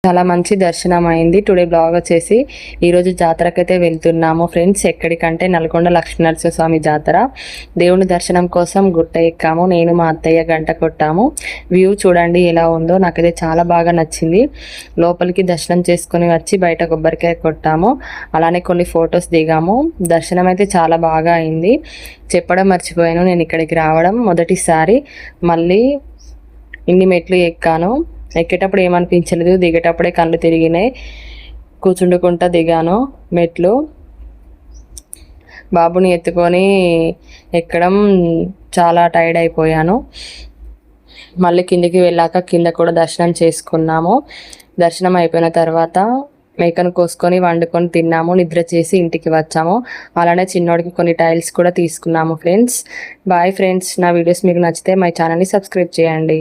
చాలా మంచి దర్శనం అయింది. టుడే బ్లాగ్ వచ్చేసి ఈరోజు జాతరకైతే వెళ్తున్నాము ఫ్రెండ్స్. ఎక్కడికంటే నల్గొండ లక్ష్మీనరసింహస్వామి జాతర. దేవుని దర్శనం కోసం గుట్ట ఎక్కాము. నేను మా అత్తయ్య గంట కొట్టాము. వ్యూ చూడండి ఎలా ఉందో, నాకైతే చాలా బాగా నచ్చింది. లోపలికి దర్శనం చేసుకుని వచ్చి బయట కొబ్బరికాయ కొట్టాము. అలానే కొన్ని ఫొటోస్ దిగాము. దర్శనం అయితే చాలా బాగా అయింది. చెప్పడం మర్చిపోయాను, నేను ఇక్కడికి రావడం మొదటిసారి. మళ్ళీ ఇన్ని మెట్లు ఎక్కాను. ఎక్కేటప్పుడు ఏమనిపించలేదు, దిగేటప్పుడే కళ్ళు తిరిగినాయి. కూర్చుండుకుంటా దిగాను మెట్లు. బాబుని ఎత్తుకొని ఎక్కడం చాలా టైర్డ్ అయిపోయాను. మళ్ళీ కిందికి వెళ్ళాక కింద కూడా దర్శనం చేసుకున్నాము. దర్శనం అయిపోయిన తర్వాత మేకను కోసుకొని వండుకొని తిన్నాము. నిద్ర చేసి ఇంటికి వచ్చాము. అలానే చిన్నోడికి కొన్ని టైల్స్ కూడా తీసుకున్నాము ఫ్రెండ్స్. Bye friends. నా వీడియోస్ మీకు నచ్చితే మై ఛానల్ని సబ్స్క్రైబ్ చేయండి.